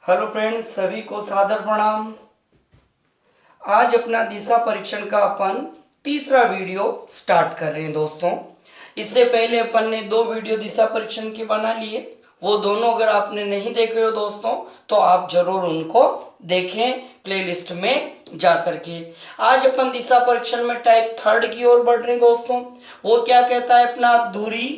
Hello friends, सभी को सादर प्रणाम। आज अपना दिशा परीक्षण का अपन तीसरा वीडियो स्टार्ट कर रहे हैं दोस्तों। इससे पहले अपन ने दो वीडियो दिशा परीक्षण के बना लिए। वो दोनों अगर आपने नहीं देखे हो दोस्तों तो आप जरूर उनको देखें प्लेलिस्ट में जा करके। आज अपन दिशा परीक्षण में टाइप थर्ड की ओर बढ़ रहे हैं दोस्तों। वो क्या कहता है, अपना दूरी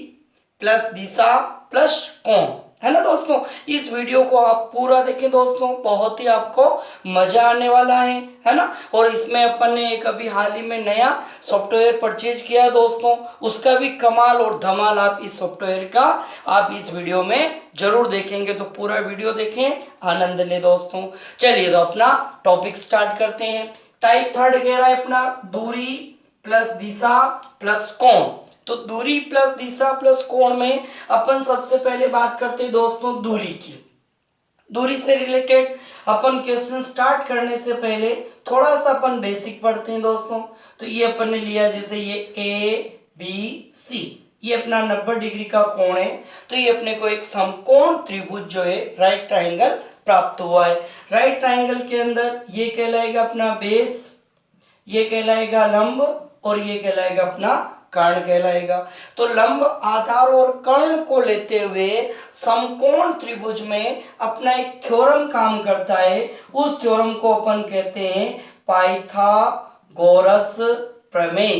प्लस दिशा प्लस कोण, है ना दोस्तों। इस वीडियो को आप पूरा देखें दोस्तों, बहुत ही आपको मजा आने वाला है ना। और इसमें अपन ने एक अभी हाल ही में नया सॉफ्टवेयर परचेज किया है दोस्तों, उसका भी कमाल और धमाल आप इस सॉफ्टवेयर का आप इस वीडियो में जरूर देखेंगे। तो पूरा वीडियो देखें, आनंद ले दोस्तों। चलिए तो अपना टॉपिक स्टार्ट करते हैं। टाइप थर्ड कह रहा है अपना दूरी प्लस दिशा प्लस कोण। तो दूरी प्लस दिशा प्लस कोण में अपन सबसे पहले बात करते हैं दोस्तों दूरी की। दूरी से रिलेटेड अपन क्वेश्चन स्टार्ट करने से पहले थोड़ा सा अपन बेसिक पढ़ते हैं दोस्तों। तो ये अपन ने लिया, जैसे ये ए बी सी, ये अपना 90 डिग्री का कोण है। तो ये अपने को एक समकोण त्रिभुज जो है राइट ट्राइंगल प्राप्त हुआ है। राइट ट्राइंगल के अंदर ये कहलाएगा अपना बेस, ये कहलाएगा लंब और ये कहलाएगा अपना कर्ण कहलाएगा। तो लंब, आधार और कर्ण को लेते हुए समकोण त्रिभुज में अपना एक थ्योरम काम करता है। उस थ्योरम को अपन कहते हैं पाइथागोरस प्रमेय,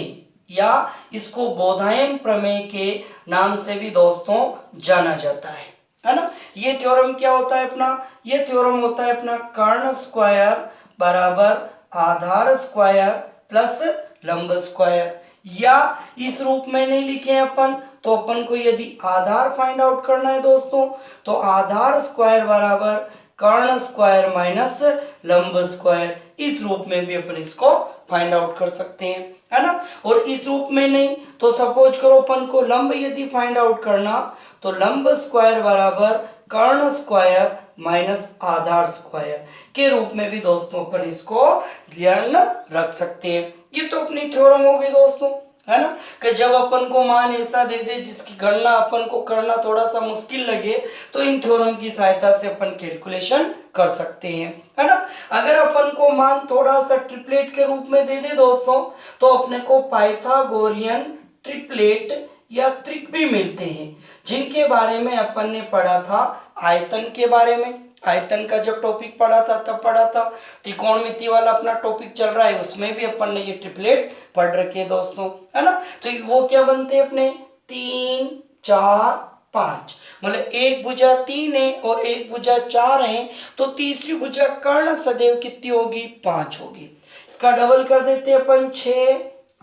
या इसको बोधायन प्रमेय के नाम से भी दोस्तों जाना जाता है ना। ये थ्योरम क्या होता है अपना, ये थ्योरम होता है अपना कर्ण स्क्वायर बराबर आधार स्क्वायर प्लस लंब स्क्वायर। या इस रूप में नहीं लिखे हैं अपन, तो अपन को यदि आधार फाइंड आउट करना है दोस्तों तो आधार स्क्वायर बराबर कर्ण स्क्वायर माइनस लंब स्क्वायर, इस रूप में भी अपन इसको फाइंड आउट कर सकते हैं, है ना। और इस रूप में नहीं तो सपोज करो अपन को लंब यदि फाइंड आउट करना तो लंब स्क्वायर बराबर कर्ण स्क्वायर माइनस आधार स्क्वायर के रूप में भी दोस्तों अपन इसको ध्यान रख सकते हैं। ये तो अपनी थ्योरम हो गई दोस्तों, है ना, कि जब अपन को मान ऐसा दे दे जिसकी गणना अपन को करना थोड़ा सा मुश्किल लगे तो इन थ्योरम की सहायता से अपन कैलकुलेशन कर सकते हैं, है ना। अगर अपन को मान थोड़ा सा ट्रिपलेट के रूप में दे दे दोस्तों तो अपने को पाइथागोरियन ट्रिपलेट या त्रिक भी मिलते हैं, जिनके बारे में अपन ने पढ़ा था आयतन के बारे में। आयतन का जब टॉपिक पढ़ा था तब पढ़ा था। त्रिकोणमिति वाला अपना टॉपिक चल रहा है, उसमें भी अपन ने ये ट्रिपलेट पढ़ रखे दोस्तों, है ना। तो वो क्या बनते हैं अपने 3 4 5, मतलब एक भुजा 3 है और एक भुजा 4 है, तो तीसरी भुजा कर्ण सदैव कितनी होगी, 5 होगी। इसका डबल कर देते हैं अपन 6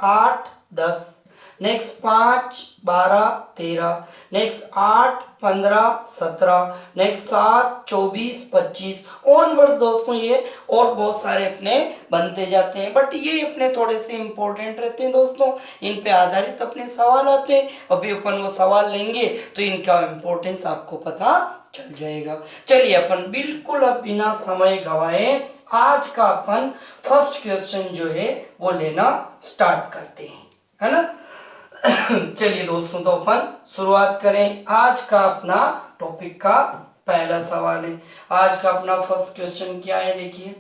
8 10, नेक्स्ट 5 12 13, नेक्स्ट 8 15 17, नेक्स्ट 7 24 25 ऑनवर्ड्स दोस्तों। ये और बहुत सारे अपने बनते जाते हैं, बट ये अपने थोड़े से इंपॉर्टेंट रहते हैं दोस्तों, इन पे आधारित अपने सवाल आते हैं। अभी अपन वो सवाल लेंगे तो इनका इंपॉर्टेंस आपको पता चल जाएगा। चलिए अपन बिल्कुल अब बिना समय गवाए आज का अपन फर्स्ट क्वेश्चन जो है वो लेना स्टार्ट करते हैं, है ना। चलिए दोस्तों तो अपन शुरुआत करें। आज का अपना टॉपिक का पहला सवाल है। आज का अपना फर्स्ट क्वेश्चन क्या है, देखिए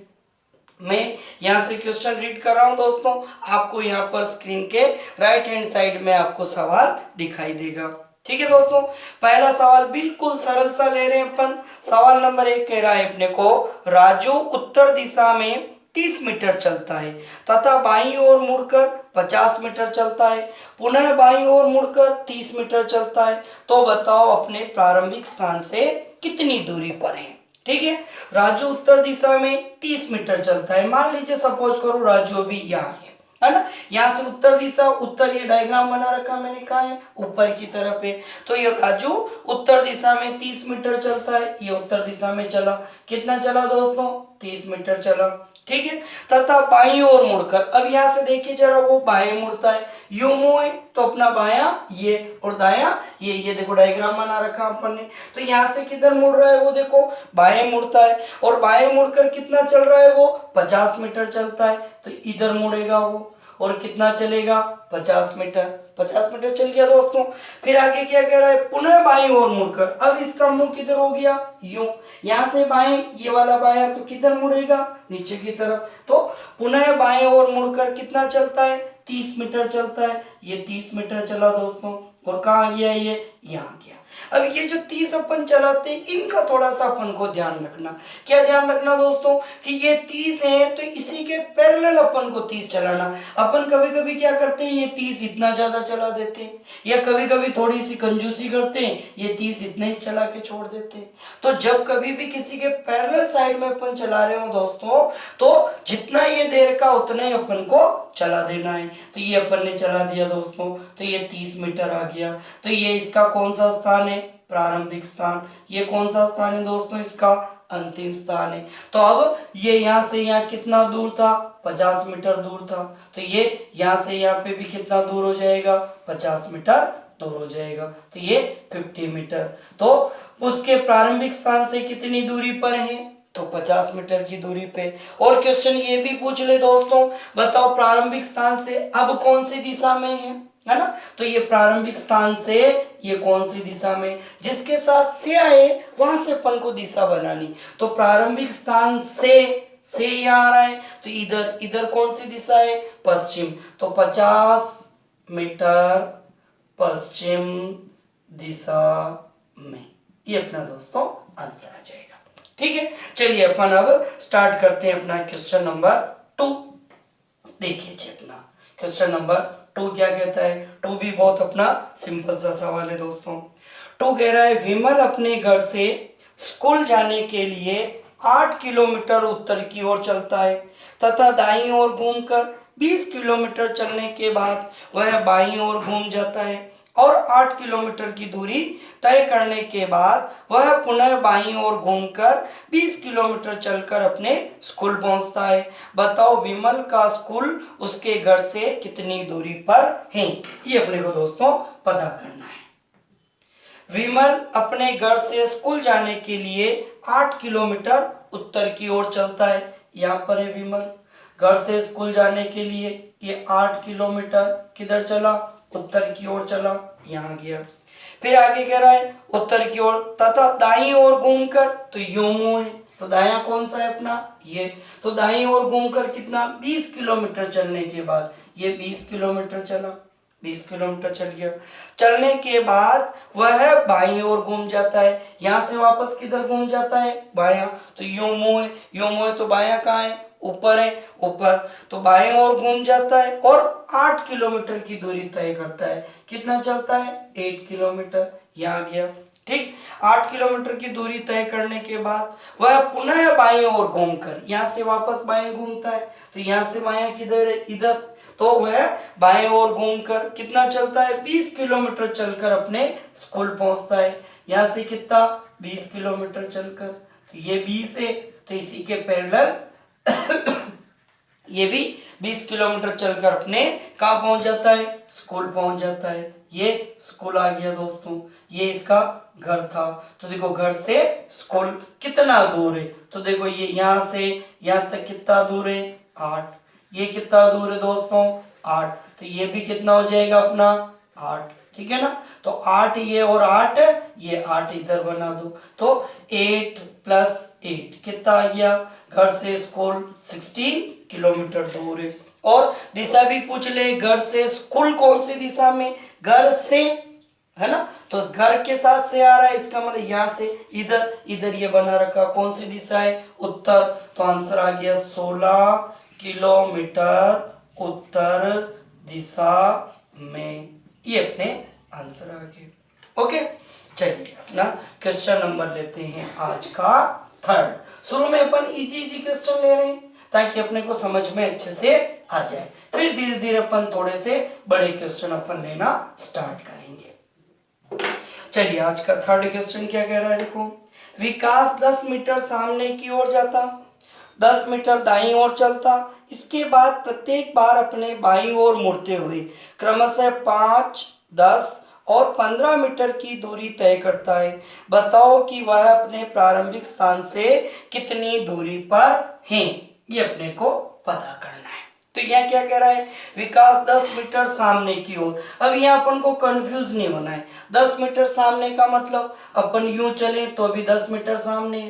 मैं यहां से क्वेश्चन रीड कर रहा हूं दोस्तों, आपको यहां पर स्क्रीन के राइट हैंड साइड में आपको सवाल दिखाई देगा। ठीक है दोस्तों, पहला सवाल बिल्कुल सरल सा ले रहे हैं अपन। सवाल नंबर 1 कह रहा है अपने को, राजू उत्तर दिशा में 30 मीटर चलता है तथा बाईं ओर मुड़कर 50 मीटर चलता है, पुनः बाईं ओर मुड़कर 30 मीटर चलता है, तो बताओ अपने प्रारंभिक स्थान से कितनी दूरी पर है। ठीक है, राजू उत्तर दिशा में 30 मीटर चलता है। मान लीजिए सपोज करो राजू अभी यहाँ है ना, यहाँ से उत्तर दिशा, उत्तर ये डायग्राम बना रखा मैंने, कहा है ऊपर की तरफ है। तो ये राजू उत्तर दिशा में 30 मीटर चलता है, ये उत्तर दिशा में चला, कितना चला दोस्तों, 30 मीटर चला। ठीक है, तथा बाईं ओर मुड़कर, अब यहाँ से देखिए जरा वो बाएं मुड़ता है, यूं मुंह है तो अपना बायां ये और दायां ये देखो डायग्राम बना रखा अपन ने। तो यहाँ से किधर मुड़ रहा है वो देखो, बाएं मुड़ता है, और बाएं मुड़कर कितना चल रहा है वो 50 मीटर चलता है, तो इधर मुड़ेगा वो। और कितना चलेगा 50 मीटर। 50 मीटर चल गया दोस्तों। फिर आगे क्या कह रहा है, पुनः बाईं ओर मुड़कर, अब इसका मुंह किधर हो गया, यूं, यहां से बाएं, ये वाला बायां तो किधर मुड़ेगा, नीचे की तरफ। तो पुनः बाएं ओर मुड़कर कितना चलता है, 30 मीटर चलता है। ये 30 मीटर चला दोस्तों, और कहाँ गया, ये यहाँ गया। अब ये जो 30 अपन चलाते हैं, इनका थोड़ा सा अपन को ध्यान रखना। क्या ध्यान रखना दोस्तों, कि ये 30 है तो इसी के पैरेलल अपन को 30 चलाना। अपन कभी कभी क्या करते हैं, ये 30 इतना ज्यादा चला देते हैं, या कभी कभी थोड़ी सी कंजूसी करते हैं, ये 30 इतना ही चला के छोड़ देते हैं। तो जब कभी भी किसी के पैरेलल साइड में अपन चला रहे हो दोस्तों, तो जितना ये देर का उतना ही अपन को चला देना है। तो ये अपन ने चला दिया दोस्तों, तो ये 30 मीटर आ गया। तो ये इसका कौन सा स्थान है, प्रारंभिक स्थान। ये कौन सा स्थान है दोस्तों, इसका अंतिम स्थान है। तो अब ये यहाँ से यहाँ कितना दूर था, 50 मीटर दूर था। तो ये यहाँ से यहाँ पे भी कितना दूर हो जाएगा, 50 मीटर दूर हो जाएगा। तो ये 50 मीटर। तो उसके प्रारंभिक स्थान से कितनी दूरी पर है, तो 50 मीटर की दूरी पे। और क्वेश्चन ये भी पूछ ले दोस्तों, बताओ प्रारंभिक स्थान से अब कौन सी दिशा में है ना। तो ये प्रारंभिक स्थान से ये कौन सी दिशा में, जिसके साथ से आए वहां से अपन को दिशा बनानी। तो प्रारंभिक स्थान से यहाँ आ रहा है, तो इधर इधर कौन सी दिशा है, पश्चिम। तो 50 मीटर पश्चिम दिशा में, ये अपना दोस्तों आंसर आ जाएगा। ठीक है, चलिए अपन अब स्टार्ट करते हैं अपना क्वेश्चन नंबर 2। देखिए अपना क्वेश्चन नंबर 2 क्या कहता है। 2 भी बहुत अपना सिंपल सा सवाल है दोस्तों। 2 कह रहा है, विमल अपने घर से स्कूल जाने के लिए 8 किलोमीटर उत्तर की ओर चलता है तथा दाईं ओर घूमकर 20 किलोमीटर चलने के बाद वह बाईं ओर घूम जाता है और 8 किलोमीटर की दूरी तय करने के बाद वह पुनः बाईं ओर घूमकर 20 किलोमीटर चलकर अपने स्कूल पहुंचता है। बताओ विमल का स्कूल उसके घर से कितनी दूरी पर है, ये अपने को दोस्तों पता करना है। विमल अपने घर से स्कूल जाने के लिए 8 किलोमीटर उत्तर की ओर चलता है। यहाँ पर है विमल, घर से स्कूल जाने के लिए ये 8 किलोमीटर किधर चला, उत्तर की ओर चला, यहाँ गया। फिर आगे कह रहा है उत्तर की ओर तथा दाईं ओर घूमकर, तो यूं मुंह है, तो दायां कौन सा है अपना, ये। तो दाईं ओर घूमकर कितना, 20 किलोमीटर चलने के बाद ये 20 किलोमीटर चला, 20 किलोमीटर चल गया। चलने के बाद वह बाईं ओर घूम जाता है। यहाँ से वापस किधर घूम जाता है, बायां। तो यूं मुंह है, यूं मुंह है, तो बायां कहाँ है, ऊपर है, ऊपर। तो बाएं ओर घूम जाता है और 8 किलोमीटर की दूरी तय करता है। कितना चलता है, 8 किलोमीटर, यहाँ गया। ठीक, 8 किलोमीटर की दूरी तय करने के बाद वह पुनः बाईं ओर घूमकर, यहाँ से वापस बाएं घूमता है। तो यहाँ से बायां किधर है, इधर। तो वह बाएं ओर घूमकर कितना चलता है, 20 किलोमीटर चलकर अपने स्कूल पहुंचता है। यहाँ से कितना, 20 किलोमीटर चलकर। तो ये 20 है, तो इसी के पैरेलल ये भी 20 किलोमीटर चलकर अपने कहाँ पहुंच जाता है, स्कूल पहुंच जाता है। ये स्कूल आ गया दोस्तों, ये इसका घर था। तो देखो घर से स्कूल कितना दूर है, तो देखो ये यहाँ से यहाँ तक कितना दूर है, 8। ये कितना दूर है दोस्तों, 8। तो ये भी कितना हो जाएगा अपना, 8। ठीक है ना। तो 8 ये और 8 ये, 8 इधर बना दो। तो 8 + 8 कितना आ गया, घर से स्कूल 16 किलोमीटर दूर है। और दिशा भी पूछ ले, घर से स्कूल कौन सी दिशा में, घर से, है ना। तो घर के साथ से आ रहा है, इसका मतलब यहाँ से इधर, इधर ये बना रखा, कौन सी दिशा है, उत्तर। तो आंसर आ गया 16 किलोमीटर उत्तर दिशा में, ये अपने आंसर आ गए। ओके, चलिए अपना क्वेश्चन नंबर लेते हैं आज का 3rd। शुरू में अपन इजी क्वेश्चन ले रहे हैं ताकि अपने को समझ में अच्छे से आ जाए, फिर धीरे धीरे अपन थोड़े से बड़े क्वेश्चन अपन लेना स्टार्ट करेंगे। चलिए आज का 3rd क्वेश्चन क्या कह रहा है, देखो। विकास 10 मीटर सामने की ओर जाता, 10 मीटर दाईं ओर चलता, इसके बाद प्रत्येक बार अपने बाईं ओर मुड़ते हुए क्रमशः 5, 10 और 15 मीटर की दूरी तय करता है। बताओ कि वह अपने प्रारंभिक स्थान से कितनी दूरी पर है, ये अपने को पता करना है। तो यहाँ क्या कह रहा है, विकास 10 मीटर सामने की ओर। अब यहाँ अपन को कंफ्यूज नहीं होना है। 10 मीटर सामने का मतलब अपन यूं चले तो भी 10 मीटर सामने,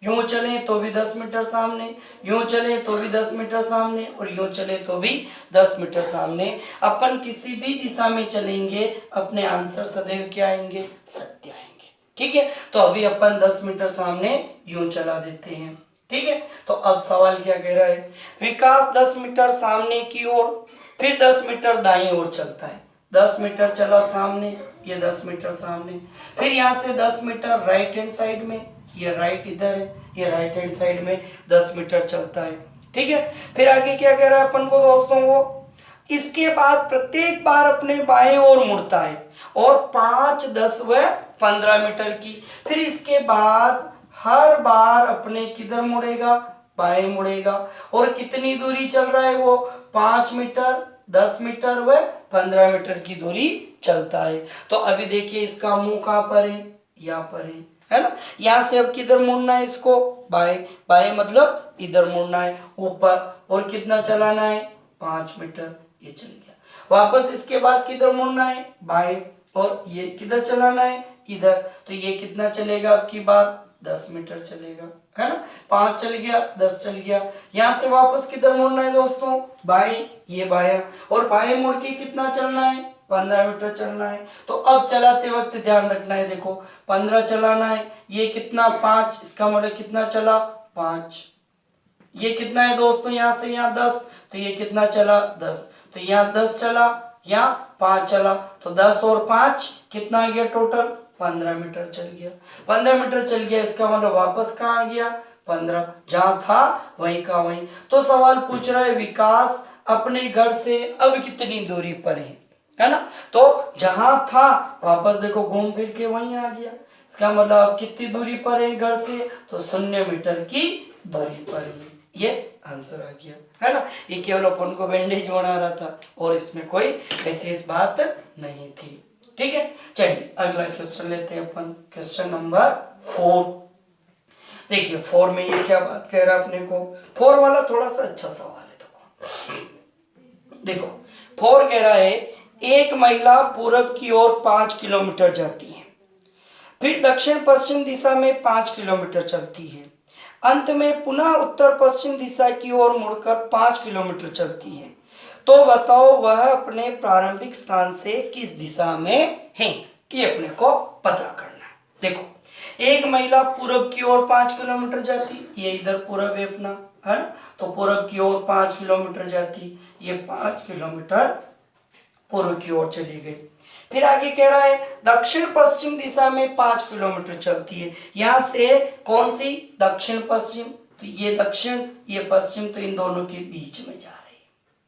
यूं चले तो भी 10 मीटर सामने, यूं चले तो भी 10 मीटर सामने, और यूं चले तो भी 10 मीटर सामने। अपन किसी भी दिशा में चलेंगे अपने आंसर सदैव क्या आएंगे, सत्य आएंगे। ठीक है, तो अभी अपन 10 मीटर सामने यूं चला देते हैं। ठीक है, तो अब सवाल क्या कह रहा है, विकास 10 मीटर सामने की ओर, फिर 10 मीटर दाईं ओर चलता है। 10 मीटर चला सामने, ये 10 मीटर सामने, फिर यहाँ से 10 मीटर राइट हैंड साइड में, ये राइट इधर है, ये राइट हैंड साइड में 10 मीटर चलता है। ठीक है, फिर आगे क्या कह रहा है अपन को दोस्तों, वो इसके बाद प्रत्येक बार अपने बाएं ओर मुड़ता है और 5, 10 व 15 मीटर की, फिर इसके बाद हर बार अपने किधर मुड़ेगा, बाएं मुड़ेगा, और कितनी दूरी चल रहा है वो, 5 मीटर, 10 मीटर व 15 मीटर की दूरी चलता है। तो अभी देखिए इसका मुंह कहाँ पर है, यहाँ पर है ना। यहाँ से अब किधर मुड़ना है इसको, बाएं, बाएं मतलब इधर मुड़ना है ऊपर, और कितना चलाना है, 5 मीटर, ये चल गया। वापस इसके बाद किधर मुड़ना है, बाएं, और ये किधर चलाना है, इधर, तो ये कितना चलेगा आपकी बात, 10 मीटर चलेगा, है ना। 5 चल गया, 10 चल गया। यहाँ से वापस किधर मुड़ना है दोस्तों, बाएं, ये बायां, और बाएं मुड़ के कितना चलना है, 15 मीटर चलना है। तो अब चलाते वक्त ध्यान रखना है, देखो 15 चलाना है, ये कितना 5, इसका मतलब कितना चला 5, ये कितना है दोस्तों, यहाँ से यहाँ 10, तो ये कितना चला 10, तो यहाँ 10 चला, यहाँ 5 चला, तो 10 और 5 कितना आ गया टोटल, 15 मीटर चल गया। 15 मीटर चल गया, इसका मतलब वापस कहाँ आ गया, 15, जहां था वहीं का वहीं। तो सवाल पूछ रहा है विकास अपने घर से अब कितनी दूरी पर है ना। तो जहां था वापस देखो घूम फिर के वहीं आ गया, इसका मतलब अब कितनी दूरी पर है घर से, तो 0 मीटर की दूरी पर है। ये आंसर आ गया, है ना। ये केवल अपन को बैंडेज बना रहा था और इसमें कोई विशेष बात नहीं थी। ठीक है, चलिए अगला क्वेश्चन लेते हैं अपन, क्वेश्चन नंबर 4। देखिए 4 में ये क्या बात कह रहा है अपने को, 4 वाला थोड़ा सा अच्छा सवाल है। देखो 4 कह रहा है, एक महिला पूरब की ओर 5 किलोमीटर जाती है, फिर दक्षिण पश्चिम दिशा में 5 किलोमीटर चलती है, अंत में पुनः उत्तर पश्चिम दिशा की ओर मुड़कर 5 किलोमीटर चलती है। तो बताओ वह अपने प्रारंभिक स्थान से किस दिशा में है, ये अपने को पता करना है। देखो एक महिला पूरब की ओर 5 किलोमीटर जाती, ये इधर पूरब है अपना, है ना, तो पूरब की ओर 5 किलोमीटर जाती, ये 5 किलोमीटर पूर्व की ओर चली गई। फिर आगे कह रहा है दक्षिण पश्चिम दिशा में 5 किलोमीटर चलती है, यहां से कौन सी, दक्षिण पश्चिम, तो ये दक्षिण ये पश्चिम, तो इन दोनों के बीच में जा रही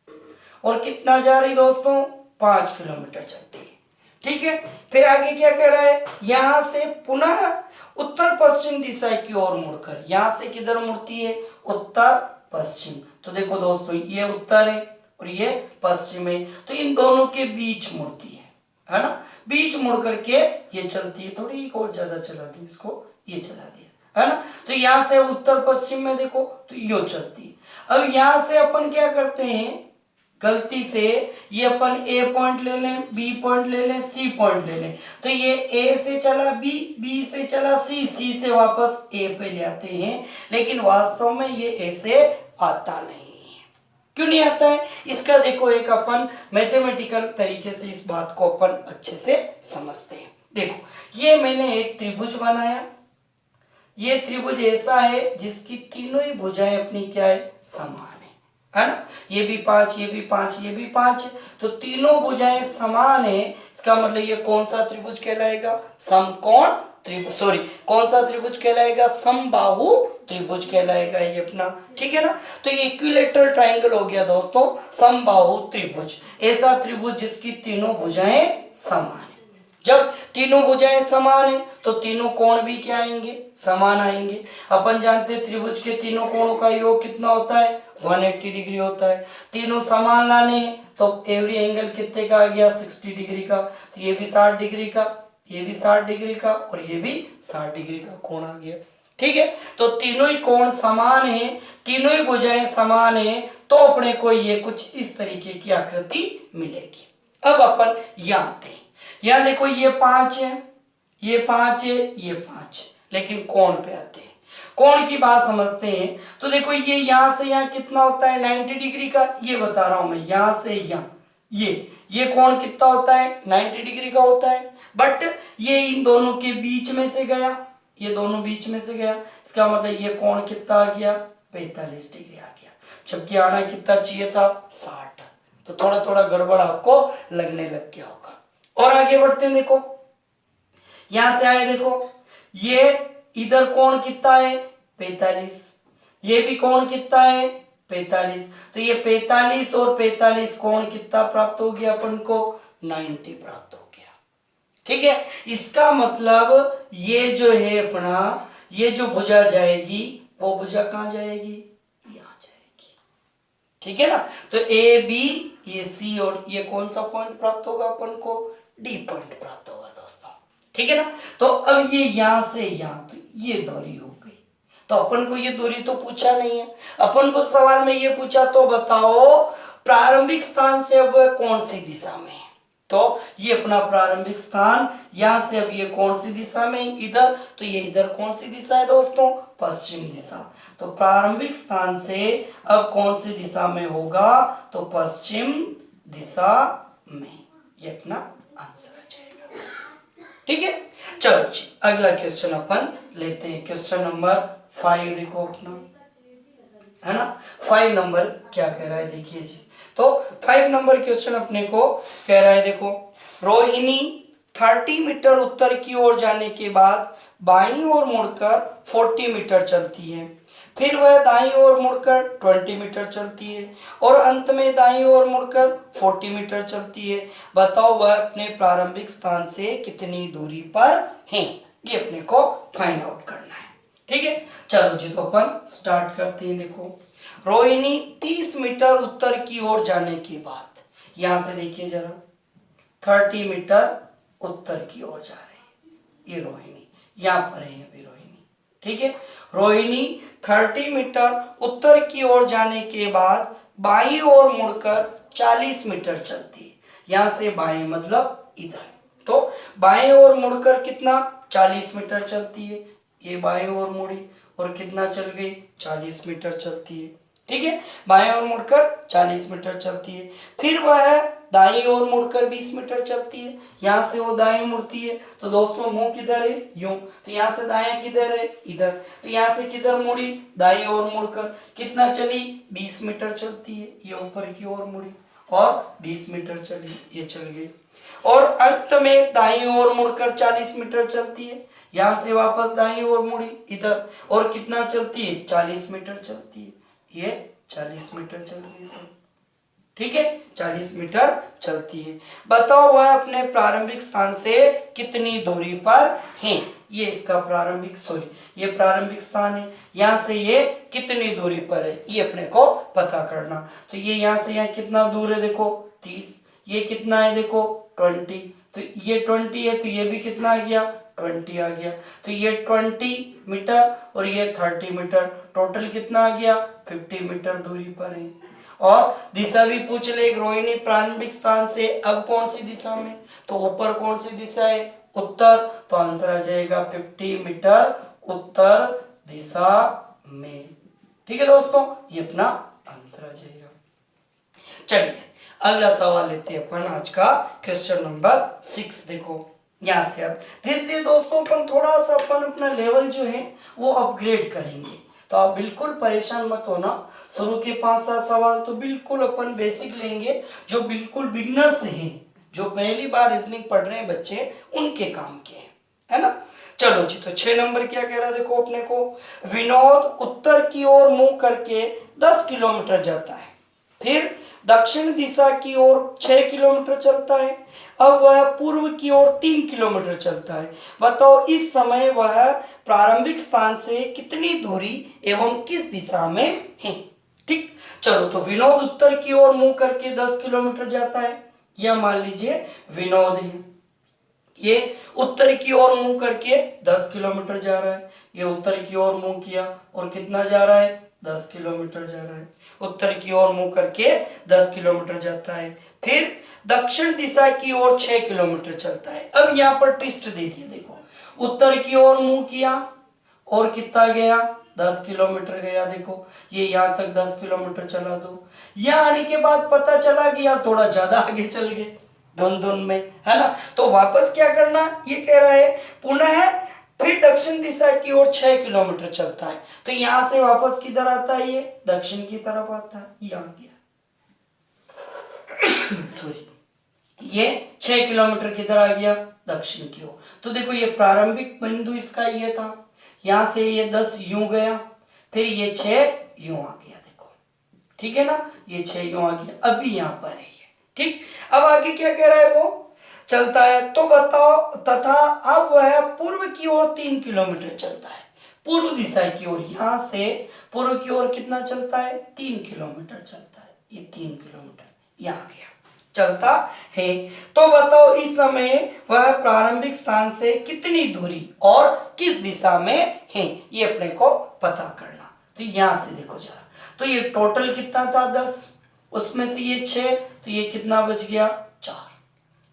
है, और कितना जा रही दोस्तों, 5 किलोमीटर चलती है। ठीक है, फिर आगे क्या कह रहा है, यहां से पुनः उत्तर पश्चिम दिशा की ओर मुड़कर, यहां से किधर मुड़ती है, उत्तर पश्चिम। तो देखो दोस्तों ये उत्तर है और ये पश्चिम है, तो इन दोनों के बीच मुड़ती है ना, बीच मुड़ करके ये चलती है। थोड़ी और ज्यादा चला दी इसको, ये चला दिया, है ना। तो यहां से उत्तर पश्चिम में देखो तो यो चलती है। अब यहां से अपन क्या करते हैं, गलती से ये अपन ए पॉइंट ले लें, बी पॉइंट ले लें, सी पॉइंट ले लें, तो ये ए से चला बी, बी से चला सी, सी से वापस ए पे ले आते हैं, लेकिन वास्तव में ये ऐसे आता नहीं। क्यों नहीं आता है, इसका देखो एक अपन मैथमेटिकल तरीके से इस बात को अपन अच्छे से समझते हैं। देखो ये मैंने एक त्रिभुज बनाया, ये त्रिभुज ऐसा है जिसकी तीनों ही भुजाएं अपनी क्या है, समान है ना, ये भी 5, ये भी 5, ये भी 5, तो तीनों भुजाएं समान है। इसका मतलब ये कौन सा त्रिभुज कहलाएगा, समकोण त्रिभुज, सॉरी कौन सा त्रिभुज कहलाएगा, समबाहु त्रिभुज कहलाएगा ये अपना। ठीक है ना, तो ये इक्विलेटरल ट्रायंगल हो गया दोस्तों, समबाहु त्रिभुज, ऐसा त्रिभुज जिसकी तीनों भुजाएं समान है। जब तीनों भुजाएं समान है तो तीनों कोण भी क्या आएंगे, समान आएंगे। अपन जानते हैं त्रिभुज के तीनों कोणों का योग कितना होता है, 180 डिग्री होता है। तीनों समान लाने तो एवरी एंगल कितने का आ गया, 60 डिग्री का, तो ये भी 60 डिग्री का, ये भी 60 डिग्री का, और ये भी 60 डिग्री का कोण आ गया। ठीक है, तो तीनों ही कोण समान है, तीनों ही भुजाएं समान है तो अपने को ये कुछ इस तरीके की आकृति मिलेगी। अब अपन यहाँ आते हैं, यहाँ देखो ये 5 है, ये 5 है, ये 5, लेकिन कोण पे आते हैं, कोण की बात समझते हैं। तो देखो ये यहाँ से यहाँ कितना होता है 90 डिग्री का, ये बता रहा हूं मैं, यहाँ से यहाँ ये कोण कितना होता है 90 डिग्री का होता है। बट ये इन दोनों के बीच में से गया, ये दोनों बीच में से गया, इसका मतलब ये कोण कितना आ गया 45 डिग्री आ गया, जबकि आना कितना चाहिए था 60। तो थोड़ा थोड़ा गड़बड़ आपको लगने लग गया होगा। और आगे बढ़ते हैं, देखो यहां से आए, देखो ये इधर कोण कितना है 45, ये भी कोण कितना है 45, तो ये 45 और 45 कोण कितना प्राप्त हो गया अपन को 90 प्राप्त हो गया। ठीक है, इसका मतलब ये जो है अपना, ये जो भुजा जाएगी वो भुजा कहां जाएगी, यहां जाएगी। ठीक है ना, तो ए बी, ये सी, और ये कौन सा पॉइंट प्राप्त होगा अपन को, डी पॉइंट प्राप्त होगा दोस्तों। ठीक है ना, तो अब ये यहां से यहां, तो ये दूरी हो गई। तो अपन को ये दूरी तो पूछा नहीं है, अपन को सवाल में ये पूछा तो बताओ प्रारंभिक स्थान से अब कौन सी दिशा में है। तो ये अपना प्रारंभिक स्थान यहां से अब ये कौन सी दिशा में, इधर, तो ये इधर कौन सी दिशा है दोस्तों, पश्चिम दिशा। तो प्रारंभिक स्थान से अब कौन सी दिशा में होगा, तो पश्चिम दिशा में, ये अपना आंसर आ जाएगा। ठीक है, चलो जी अगला क्वेश्चन अपन लेते हैं, क्वेश्चन नंबर 5 देखो अपना, है ना। 5 नंबर क्या कह रहा है देखिए जी, तो 5 नंबर क्वेश्चन अपने को कह रहा है, देखो रोहिणी 30 मीटर उत्तर की ओर जाने के बाद बाईं ओर मुड़कर 40 मीटर चलती है, फिर वह दाईं ओर मुड़कर 20 मीटर चलती है और अंत में दाईं ओर मुड़कर 40 मीटर चलती है। बताओ वह अपने प्रारंभिक स्थान से कितनी दूरी पर है, ये अपने को फाइंड आउट करना है। ठीक है, चलो जी तो अपन स्टार्ट करते हैं। देखो रोहिणी 30 मीटर उत्तर की ओर जाने के बाद, यहां से देखिए जरा 30 मीटर उत्तर की ओर जा रही है, ये रोहिणी यहां पर है अभी रोहिणी। ठीक है, रोहिणी 30 मीटर उत्तर की ओर जाने के बाद बाईं ओर मुड़कर 40 मीटर चलती है, यहां से बाएं मतलब इधर, तो बाएं ओर मुड़कर कितना 40 मीटर चलती है, ये बाएं ओर मुड़ी और कितना चल गई 40 मीटर चलती है। ठीक है, बाएं ओर मुड़कर 40 मीटर चलती है, फिर वह दाईं ओर मुड़कर 20 मीटर चलती है, यहां से वो दाएं मुड़ती है, तो दोस्तों मुंह किधर है यूं, तो यहां से दाएं किधर है इधर, तो यहां से किधर मुड़ी दाईं ओर मुड़कर कितना चली 20 मीटर चलती है, ये ऊपर की ओर मुड़ी और 20 मीटर चली, ये चल गई, और अंत में दाईं ओर मुड़कर 40 मीटर चलती है, यहां से वापस दाईं ओर मुड़ी इधर और कितना चलती है 40 मीटर चलती है, ये 40 मीटर चल रही है। ठीक है, 40 मीटर चलती है। बताओ वह अपने प्रारंभिक स्थान से कितनी दूरी पर है, ये इसका प्रारंभिक ये प्रारंभिक स्थान है, यहां से ये कितनी दूरी पर है ये अपने को पता करना। तो ये यहां से यहाँ कितना दूर है देखो 30, ये कितना है देखो 20, तो ये 20 है, तो ये भी कितना आ गया 20 आ गया, तो ये 20 मीटर और ये 30 मीटर, टोटल कितना आ गया 50 मीटर दूरी पर है। और दिशा भी पूछ ले, रोहिणी प्रारंभिक स्थान से अब कौन सी दिशा में, तो ऊपर कौन सी दिशा है उत्तर, तो आंसर आ जाएगा 50 मीटर उत्तर दिशा में। ठीक है दोस्तों, ये अपना आंसर आ जाएगा। चलिए अगला सवाल लेते हैं अपन, आज का क्वेश्चन नंबर 6 देखो, यहां से अब धीरे धीरे दोस्तों अपन थोड़ा सा अपन अपना लेवल जो है वो अपग्रेड करेंगे, तो आप बिल्कुल परेशान मत होना। शुरू के 5-7 सवाल तो बिल्कुल अपन बेसिक लेंगे, जो बिल्कुल बिगिनर्स हैं, जो पहली बार रीजनिंग पढ़ रहे हैं बच्चे, उनके काम के हैं, है ना। चलो जी, तो 6 नंबर क्या कह रहा है देखो अपने को, विनोद उत्तर की ओर मुंह करके 10 किलोमीटर जाता है, फिर दक्षिण दिशा की ओर 6 किलोमीटर चलता है, अब वह पूर्व की ओर 3 किलोमीटर चलता है। बताओ इस समय वह प्रारंभिक स्थान से कितनी दूरी एवं किस दिशा में है। ठीक, चलो तो विनोद उत्तर की ओर मुंह करके 10 किलोमीटर जाता है, यह मान लीजिए विनोद है, ये उत्तर की ओर मुंह करके 10 किलोमीटर जा रहा है, ये उत्तर की ओर मुंह किया और कितना जा रहा है, 10 किलोमीटर जा रहा है। उत्तर की ओर मुंह करके 10 किलोमीटर जाता है। फिर दक्षिण दिशा की ओर 6 किलोमीटर चलता है। अब यहाँ पर ट्विस्ट दे दिया, देखो उत्तर की ओर मुंह किया और कितना गया, 10 किलोमीटर गया। देखो ये यहाँ तक 10 किलोमीटर चला दो। यहाँ आने के बाद पता चला कि यार थोड़ा ज्यादा आगे चल गए, धुन में, है ना। तो वापस क्या करना, ये कह रहा है पुनः फिर दक्षिण दिशा की ओर 6 किलोमीटर चलता है। तो यहां से वापस किधर आता है, ये दक्षिण की तरफ आता है, यहाँ गया सॉरी, ये 6 किलोमीटर किधर आ गया, दक्षिण की ओर। तो देखो ये प्रारंभिक बिंदु इसका ये था, यहां से ये 10 यूं गया, फिर ये 6 यूं आ गया, देखो ठीक है ना, ये 6 यूं आ गया। अभी यहां पर है ये, ठीक। अब आगे क्या कह रहा है, वो चलता है। तो बताओ, तथा अब वह पूर्व की ओर 3 किलोमीटर चलता है, पूर्व दिशा की ओर। यहां से पूर्व की ओर कितना चलता है, 3 किलोमीटर चलता है। ये 3 किलोमीटर यहाँ गया, चलता है। तो बताओ इस समय वह प्रारंभिक स्थान से कितनी दूरी और किस दिशा में है, ये अपने को पता करना। तो यहां से देखो जरा, तो ये टोटल कितना था, 10, उसमें से ये 6, तो ये कितना बच गया, 4,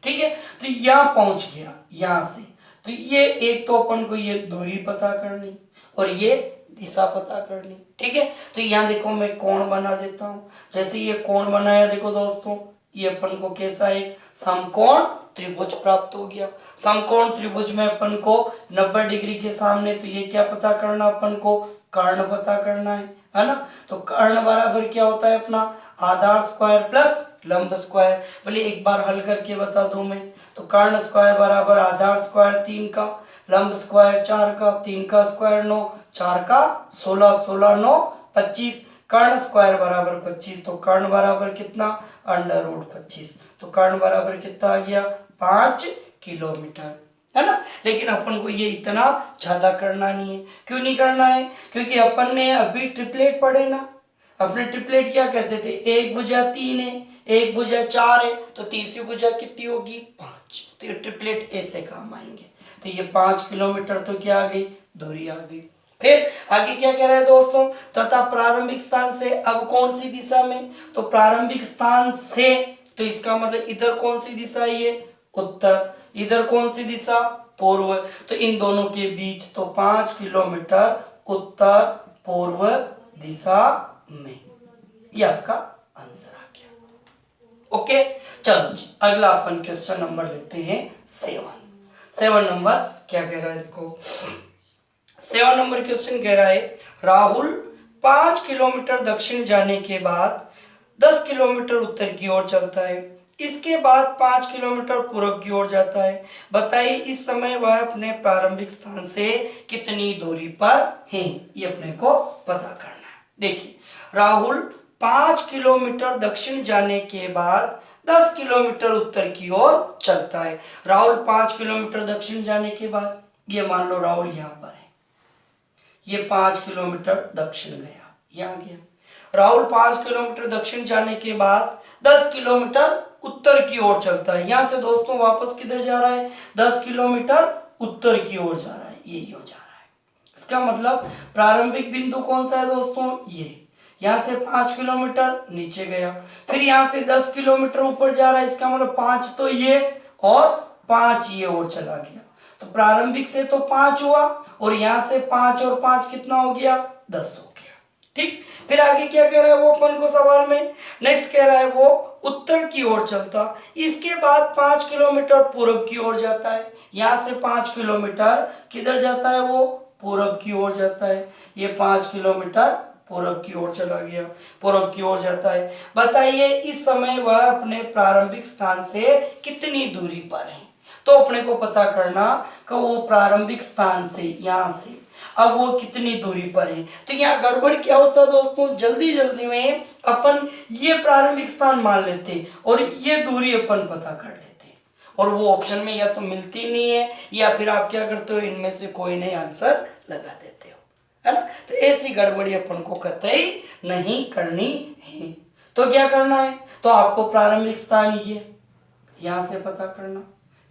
ठीक है। तो यहां पहुंच गया यहां से। तो ये एक तो अपन को ये दूरी पता करनी और ये दिशा पता करनी, ठीक है। तो यहां देखो मैं कोण बना देता हूं। जैसे ये कोण बनाया, देखो दोस्तों, ये अपन को कैसा एक समकोण त्रिभुज प्राप्त हो गया। समकोण त्रिभुज में अपन को 90 डिग्री के सामने, तो ये क्या पता करना, अपन को कर्ण पता करना है ना। तो कर्ण बराबर क्या होता है अपना, आधार स्क्वायर प्लस लंब स्क्वायर। बोले एक बार हल करके बता दूं मैं, तो कर्ण स्क्वायर बराबर आधार स्क्वायर 3 का, लंब स्क्वायर 4 का, 3 का स्क्वायर 9, 4 का 16, 16 9 25, कर्ण स्क्वायर बराबर 25। तो कर्ण बराबर कितना, अंडर रूट 25। तो कर्ण बराबर कितना आ गया, 5 किलोमीटर, है ना। लेकिन अपन को ये इतना ज्यादा करना नहीं है। क्यों नहीं करना है, क्योंकि अपन ने अभी ट्रिपलेट पढ़े ना। अपने ट्रिपलेट क्या कहते थे, एक भुजा 3 है, एक भुजा 4 है, तो तीसरी भुजा कितनी होगी, 5। तो ये ट्रिपलेट ऐसे काम आएंगे। तो ये 5 किलोमीटर तो क्या आ गई, दूरी आ गई। फिर आगे क्या कह रहे हैं दोस्तों, तथा प्रारंभिक स्थान से अब कौन सी दिशा में, तो प्रारंभिक स्थान से, तो इसका मतलब इधर कौन सी दिशा है, ये उत्तर, इधर कौन सी दिशा, पूर्व। तो इन दोनों के बीच तो 5 किलोमीटर उत्तर पूर्व दिशा में, ये आपका आंसर आ गया। ओके, चलो जी अगला अपन क्वेश्चन नंबर लेते हैं 7 नंबर क्या कह रहा है, देखो 7 नंबर क्वेश्चन कह रहा है, राहुल 5 किलोमीटर दक्षिण जाने के बाद 10 किलोमीटर उत्तर की ओर चलता है, इसके बाद 5 किलोमीटर पूर्व की ओर जाता है। बताइए इस समय वह अपने प्रारंभिक स्थान से कितनी दूरी पर है, ये अपने को पता करना है। देखिए राहुल 5 किलोमीटर दक्षिण जाने के बाद 10 किलोमीटर उत्तर की ओर चलता है। राहुल 5 किलोमीटर दक्षिण जाने के बाद, ये मान लो राहुल यहाँ पर है, ये 5 किलोमीटर दक्षिण गया, यहाँ गया। राहुल 5 किलोमीटर दक्षिण जाने के बाद 10 किलोमीटर उत्तर की ओर चलता है। यहां से दोस्तों वापस किधर जा रहा है, 10 किलोमीटर उत्तर की ओर जा रहा है, ये हो जा रहा है। इसका मतलब प्रारंभिक बिंदु कौन सा है दोस्तों, ये। यहां से 5 किलोमीटर नीचे गया, फिर यहां से 10 किलोमीटर ऊपर जा रहा है, इसका मतलब 5 तो ये और 5 ये और चला गया। तो प्रारंभिक से तो 5 हुआ और यहां से 5 और 5 कितना हो गया, 10 हो गया, ठीक। फिर आगे क्या कह रहा है वो अपन को सवाल में, नेक्स्ट कह रहा है वो उत्तर की ओर चलता, इसके बाद 5 किलोमीटर पूर्व की ओर जाता है। यहां से 5 किलोमीटर किधर जाता है, वो पूर्व की ओर जाता है। ये 5 किलोमीटर पूर्व की ओर चला गया, पूर्व की ओर जाता है। बताइए इस समय वह अपने प्रारंभिक स्थान से कितनी दूरी पर है। तो अपने को पता करना कि वो प्रारंभिक स्थान से, यहां से अब वो कितनी दूरी पर है। तो यहाँ गड़बड़ क्या होता है दोस्तों, जल्दी जल्दी में अपन ये प्रारंभिक स्थान मान लेते और ये दूरी अपन पता कर लेते, और वो ऑप्शन में या तो मिलती नहीं है या फिर आप क्या करते हो, इनमें से कोई नहीं आंसर लगा देते हो, है ना। तो ऐसी गड़बड़ी अपन को कतई नहीं करनी है। तो क्या करना है, तो आपको प्रारंभिक स्थान ये यहां से पता करना,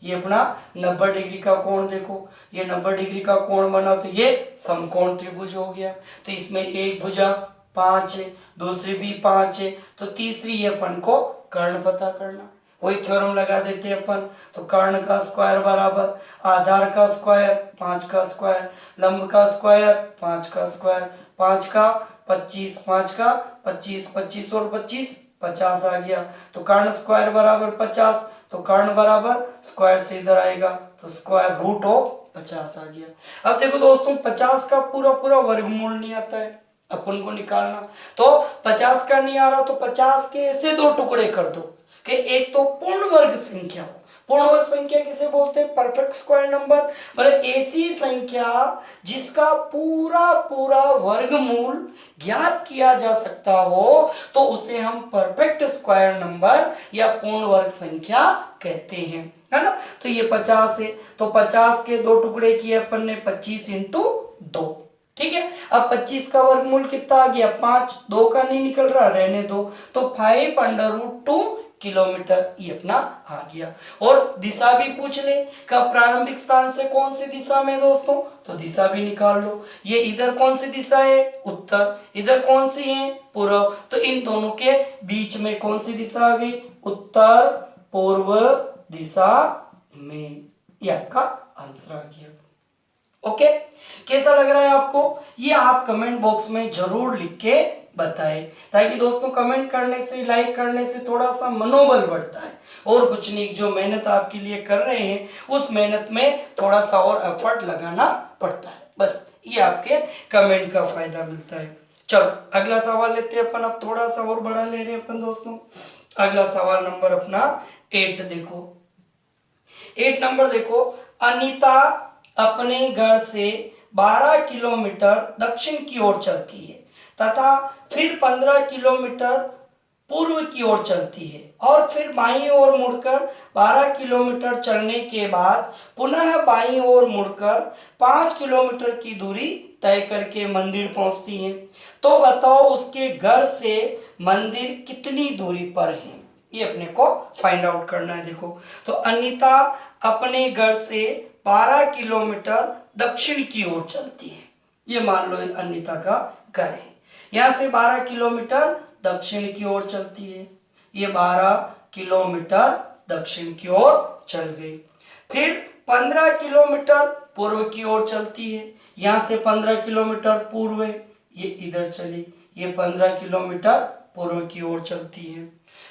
ये अपना 90 डिग्री का कोण देखो, ये 90 डिग्री का कोण बना तो ये समकोण त्रिभुज हो गया। तो इसमें एक भुजा 5 है, दूसरी भी 5 है, तो तीसरी ये अपन को कर्ण पता करना। वही थ्योरम लगा देते हैं अपन। तो कर्ण का स्क्वायर बराबर आधार का स्क्वायर 5 का स्क्वायर, लंब का स्क्वायर 5 का स्क्वायर, 5 का 25, 5 का 25, 25 और 25 50 आ गया। तो कर्ण स्क्वायर बराबर 50, तो कर्ण बराबर स्क्वायर से इधर आएगा तो स्क्वायर रूट ऑफ 50 आ गया। अब देखो दोस्तों 50 का पूरा पूरा वर्गमूल नहीं आता है अपन को निकालना, तो 50 का नहीं आ रहा तो 50 के ऐसे दो टुकड़े कर दो कि एक तो पूर्ण वर्ग संख्या हो। पूर्ण वर्ग संख्या किसे बोलते हैं? Perfect square number. मतलब ऐसी संख्या जिसका पूरा पूरा वर्गमूल ज्ञात किया जा सकता हो तो उसे हम परफेक्ट स्क्वायर नंबर या पूर्ण वर्ग संख्या कहते हैं, है ना। तो ये 50 है, तो 50 के दो टुकड़े किए अपन ने 25 इंटू 2, ठीक है। अब 25 का वर्गमूल कितना आ गया? 5, 2 का नहीं निकल रहा, रहने दो, तो 5/2 किलोमीटर ये अपना आ गया। और दिशा भी पूछ ले कि प्रारंभिक स्थान से कौन सी दिशा में दोस्तों, तो दिशा भी निकाल लो। ये इधर कौन सी दिशा है? उत्तर। इधर कौन सी है? पूर्व। तो इन दोनों के बीच में कौन सी दिशा आ गई? उत्तर पूर्व दिशा में। ये आपका आंसर आ गया। ओके, कैसा लग रहा है आपको? ये आप कमेंट बॉक्स में जरूर लिख के बताएं, ताकि दोस्तों कमेंट करने से, लाइक करने से थोड़ा सा मनोबल बढ़ता है। और कुछ नहीं, जो मेहनत आपके लिए कर रहे हैं उस मेहनत में थोड़ा सा और एफर्ट लगाना पड़ता है, बस ये आपके कमेंट का फायदा मिलता है। चलो अगला सवाल लेते हैं अपन, अब थोड़ा सा और बड़ा ले रहे हैं अपन दोस्तों। अगला सवाल नंबर अपना 8 देखो। 8 नंबर देखो, अनीता अपने घर से 12 किलोमीटर दक्षिण की ओर चलती है तथा फिर 15 किलोमीटर पूर्व की ओर चलती है और फिर बाईं ओर मुड़कर 12 किलोमीटर चलने के बाद पुनः बाईं ओर मुड़कर 5 किलोमीटर की दूरी तय करके मंदिर पहुंचती है। तो बताओ उसके घर से मंदिर कितनी दूरी पर है? ये अपने को फाइंड आउट करना है। देखो, तो अनीता अपने घर से 12 किलोमीटर दक्षिण की ओर चलती है। ये मान लो अनीता का घर है, यहां से 12 किलोमीटर दक्षिण की ओर चलती है। ये 12 किलोमीटर दक्षिण की ओर चल गई। फिर 15 किलोमीटर पूर्व की ओर चलती है, यहां से 15 किलोमीटर पूर्व है, ये इधर चली, ये 15 किलोमीटर पूर्व की ओर चलती है।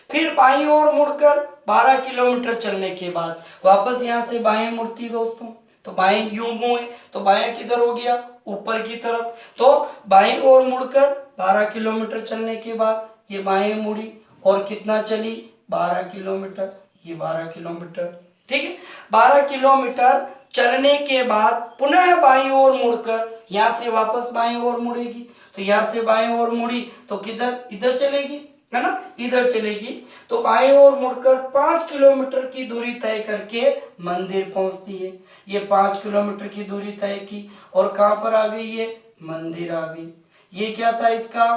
फिर बाईं ओर मुड़कर 12 किलोमीटर चलने के बाद वापस यहां से बाएं मुड़ती दोस्तों। तो बाएं यूं मुड़े तो बाएं किधर हो गया? ऊपर की तरफ। तो बाएं ओर मुड़कर 12 किलोमीटर चलने के बाद ये बाएं मुड़ी और कितना चली? 12 किलोमीटर, ये 12 किलोमीटर, ठीक है। 12 किलोमीटर चलने के बाद पुनः बाईं ओर मुड़कर यहां से वापस बाईं ओर मुड़ेगी। तो यहां से बाईं ओर मुड़ी तो किधर? इधर चलेगी, है ना, इधर चलेगी। तो बाएं ओर मुड़कर 5 किलोमीटर की दूरी तय करके मंदिर पहुंचती है। ये 5 किलोमीटर की दूरी तय की और कहां पर आ गई? ये मंदिर आ गई। ये क्या था? इसका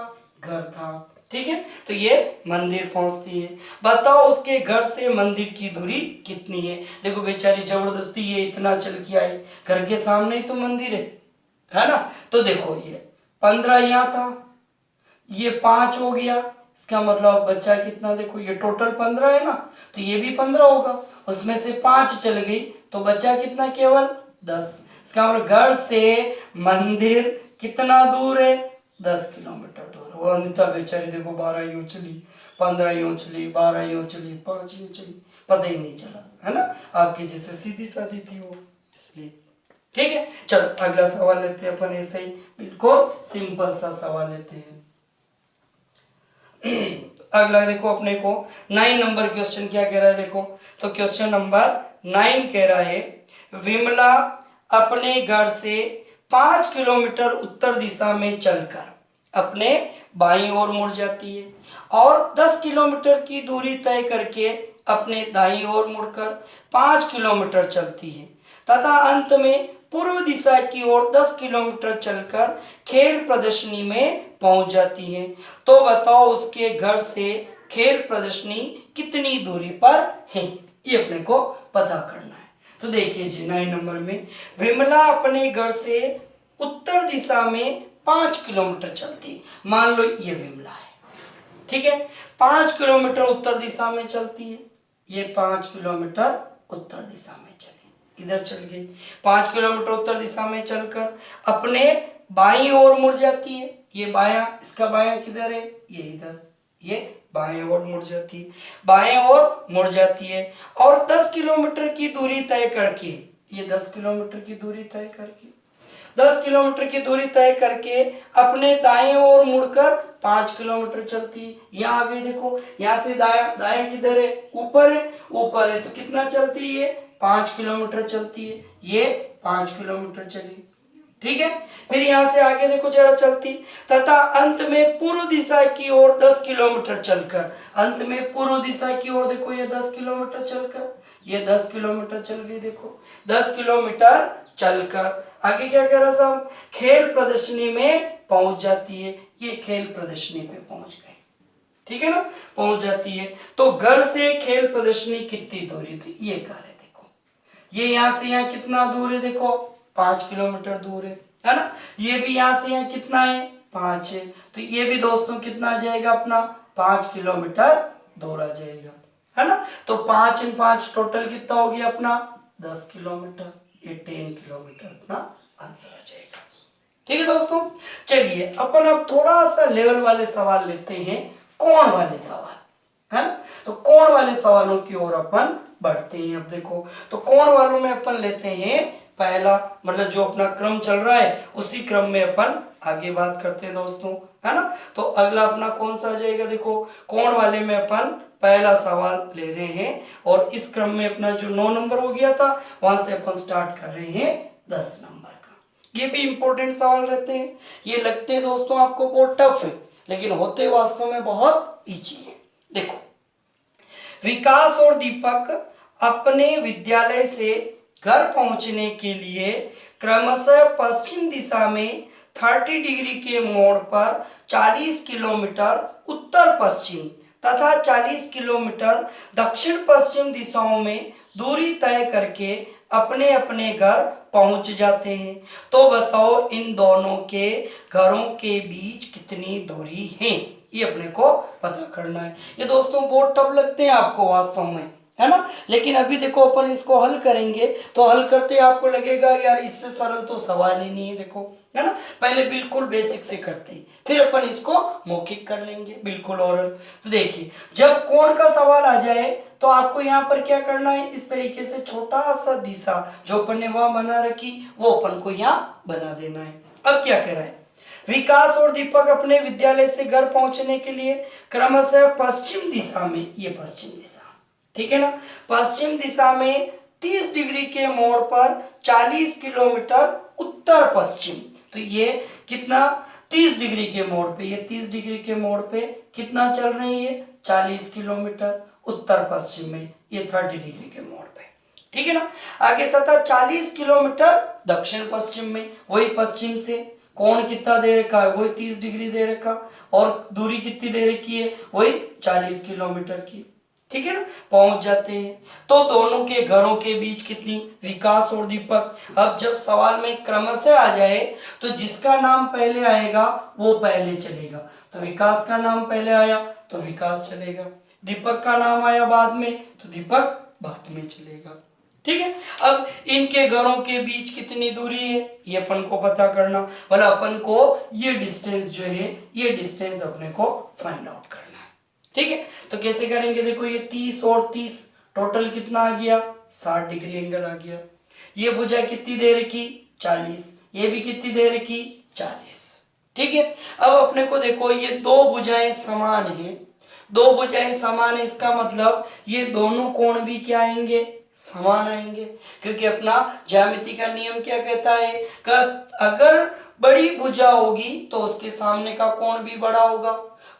घर था, ठीक है। तो ये मंदिर पहुंचती है। बताओ उसके घर से मंदिर की दूरी कितनी है? देखो बेचारी जबरदस्ती ये इतना चल के आई, घर के सामने ही तो मंदिर है ना। तो देखो ये 15 यहाँ था, ये 5 हो गया, इसका मतलब बच्चा कितना? देखो ये टोटल 15 है ना, तो ये भी 15 होगा, उसमें से 5 चल गई तो बच्चा कितना? केवल 10। इसका मतलब घर से मंदिर कितना दूर है? 10 किलोमीटर दूर। और अनिता बेचारी देखो 12 यूं चली, 15 यूं चली, 12 यूं चली, 5 यूं चली, पता ही नहीं चला, है ना। आपकी जैसे सीधी सादी थी वो, इसलिए। ठीक है, चलो अगला सवाल लेते हैं अपन, ऐसे ही बिल्कुल सिंपल सा सवाल लेते हैं। अगला देखो अपने को 9 नंबर क्वेश्चन क्या कह रहा है देखो। तो क्वेश्चन नंबर 9 कह रहा है, विमला अपने घर से 5 किलोमीटर उत्तर दिशा में चलकर अपने बाईं ओर मुड़ जाती है और 10 किलोमीटर की दूरी तय करके अपने दाईं ओर मुड़कर 5 किलोमीटर चलती है तथा अंत में पूर्व दिशा की ओर 10 किलोमीटर चलकर खेल प्रदर्शनी में पहुंच जाती है। तो बताओ उसके घर से खेल प्रदर्शनी कितनी दूरी पर है? ये अपने को पता करना है। तो देखिए जी 9 नंबर में, विमला अपने घर से उत्तर दिशा में 5 किलोमीटर चलती। मान लो ये विमला है, ठीक है, 5 किलोमीटर उत्तर दिशा में चलती है। ये 5 किलोमीटर उत्तर दिशा में चली, इधर चल गई। 5 किलोमीटर उत्तर दिशा में चलकर अपने बाईं ओर मुड़ जाती है। ये बायां, इसका बायां किधर है, ये इधर, ये बाएं ओर मुड़ जाती है, बाएं ओर मुड़ जाती है। और 10 किलोमीटर की दूरी तय करके, ये 10 किलोमीटर की दूरी तय करके, 10 किलोमीटर की दूरी तय करके अपने दाएं ओर मुड़कर 5 किलोमीटर चलती है। यहाँ आ गई, देखो यहाँ से दाया, दाया किधर है, ऊपर है, ऊपर है, तो कितना चलती है, 5 किलोमीटर चलती है। ये 5 किलोमीटर चली, ठीक है। फिर यहां से आगे देखो जरा चलती, तथा अंत में पूर्व दिशा की ओर 10 किलोमीटर चलकर, अंत में पूर्व दिशा की ओर देखो ये 10 किलोमीटर चलकर, ये 10 किलोमीटर चल गई, देखो 10 किलोमीटर चलकर आगे क्या कह रहा साहब, खेल प्रदर्शनी में पहुंच जाती है। ये खेल प्रदर्शनी पे पहुंच गए, ठीक है ना, पहुंच जाती है। तो घर से खेल प्रदर्शनी कितनी दूरी थी, ये कह रहे, देखो ये यहां से यहाँ कितना दूर है, देखो 5 किलोमीटर दूर है ना। ये भी यहाँ से यहाँ कितना है, 5 है, तो ये भी दोस्तों कितना आ जाएगा अपना, 5 किलोमीटर दूर आ जाएगा, है ना। तो 5 और 5 टोटल कितना हो गया अपना, 10 किलोमीटर, ये 10 किलोमीटर अपना आंसर आ जाएगा, ठीक है दोस्तों। चलिए अपन अब थोड़ा सा लेवल वाले सवाल लेते हैं, कोण वाले सवाल, है ना। तो कोण वाले सवालों की ओर अपन बढ़ते हैं। अब देखो, तो कोण वालों में अपन लेते हैं पहला, मतलब जो अपना क्रम चल रहा है उसी क्रम में अपन आगे बात करते हैं दोस्तों, है ना। तो अगला अपना कौन सा आ जाएगा, देखो कोण वाले में अपन पहला सवाल ले रहे हैं, और इस क्रम में अपना जो 9 नंबर हो गया था वहां से अपन स्टार्ट कर रहे हैं 10 नंबर का। ये भी इंपॉर्टेंट सवाल रहते हैं, ये लगते हैं दोस्तों आपको बहुत टफ है, लेकिन होते वास्तव में बहुत इजी है। देखो, विकास और दीपक अपने विद्यालय से घर पहुंचने के लिए क्रमशः पश्चिम दिशा में 30 डिग्री के मोड़ पर 40 किलोमीटर उत्तर पश्चिम तथा 40 किलोमीटर दक्षिण पश्चिम दिशाओं में दूरी तय करके अपने अपने घर पहुंच जाते हैं। तो बताओ इन दोनों के घरों के बीच कितनी दूरी है, ये अपने को पता करना है। ये दोस्तों बहुत टफ लगते हैं आपको वास्तव में, है ना, लेकिन अभी देखो अपन इसको हल करेंगे तो हल करते आपको लगेगा यार इससे सरल तो सवाल ही नहीं है, देखो, है ना। पहले बिल्कुल बेसिक से करते हैं, फिर अपन इसको मौखिक कर लेंगे बिल्कुल ओरल। तो देखिए, जब कोण का सवाल आ जाए तो आपको यहाँ पर क्या करना है, इस तरीके से छोटा सा दिशा जो अपन ने वहां बना रखी वो अपन को यहाँ बना देना है। अब क्या कह रहा है, विकास और दीपक अपने विद्यालय से घर पहुंचने के लिए क्रमशः पश्चिम दिशा में, ये पश्चिम दिशा, ठीक है ना, पश्चिम दिशा में 30 डिग्री के मोड़ पर 40 किलोमीटर उत्तर पश्चिम, तो ये कितना 30 डिग्री के मोड़ पे, ये 30 डिग्री के मोड़ पे कितना चल रही है, 40 किलोमीटर उत्तर पश्चिम में, ये 30 डिग्री के मोड़ पे, ठीक है ना। आगे तथा 40 किलोमीटर दक्षिण पश्चिम में, वही पश्चिम से कोण कितना दे रखा है, वही 30 डिग्री दे रखा, और दूरी कितनी दे रखी है, वही 40 किलोमीटर की, ठीक है ना, पहुंच जाते हैं। तो दोनों के घरों के बीच कितनी, विकास और दीपक। अब जब सवाल में क्रमशः आ जाए तो जिसका नाम पहले आएगा वो पहले चलेगा, तो विकास का नाम पहले आया तो विकास चलेगा, दीपक का नाम आया बाद में तो दीपक बाद में चलेगा, ठीक है। अब इनके घरों के बीच कितनी दूरी है ये अपन को पता करना, मतलब अपन को ये डिस्टेंस जो है, ये डिस्टेंस अपने को फाइंड आउट करना है, ठीक है। तो कैसे करेंगे, देखो ये 30 और 30 टोटल कितना आ गया, 60 डिग्री एंगल आ गया। ये भुजा कितनी दे रखी, 40, ये भी कितनी दे रखी, 40, ठीक है। अब अपने को देखो ये दो भुजाएं समान है, दो भुजाएं समान है, इसका मतलब ये दोनों कोण भी क्या आएंगे, समान आएंगे, क्योंकि अपना ज्यामिति का नियम क्या कहता है कि अगर बड़ी भुजा होगी तो उसके सामने का कोण भी बड़ा होगा,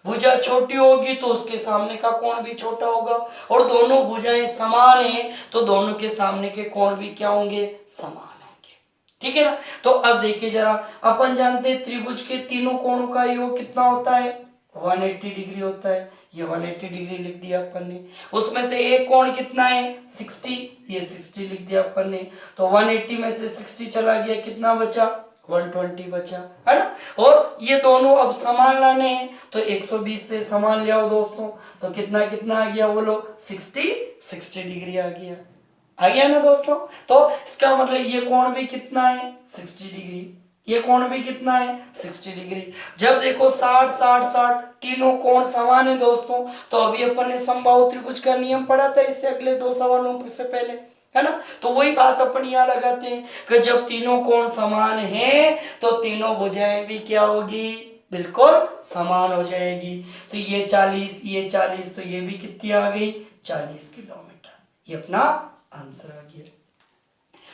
भुजा छोटी होगी तो उसके सामने का कोण भी छोटा होगा, और दोनों भुजाएं समान हैं तो दोनों के सामने के कोण भी क्या होंगे, समान होंगे, ठीक है ना। तो अब देखिए जरा, अपन जानते हैं त्रिभुज के तीनों कोणों का योग कितना होता है, 180 डिग्री होता है, ये 180 डिग्री लिख दिया अपन ने। उसमें से एक कोण कितना है 60, ये 60 लिख दिया अपन ने। तो 180 में से 60 चला गया, कितना बचा 120 बचा, है ना। और ये दोनों अब समान लाने हैं, तो 120 से समान ले आओ दोस्तों, तो कितना कितना आ गया बोलो 60 डिग्री आ गया ना दोस्तों। तो इसका मतलब ये कोण भी कितना है 60 डिग्री, ये कोण भी कितना है 60 डिग्री। जब देखो 60 60 60 तीनों कोण समान है दोस्तों, तो अभी अपन ने समबाहु त्रिभुज का नियम पढ़ा था इससे अगले 2 सवालों से पहले, है ना। तो वही बात अपन यहाँ लगाते हैं कि जब तीनों कोण समान हैं तो तीनों भुजाएं भी क्या होगी, बिल्कुल समान हो जाएगी। तो ये 40 ये 40, तो ये भी कितनी आ गई 40 किलोमीटर, ये अपना आंसर आ गया।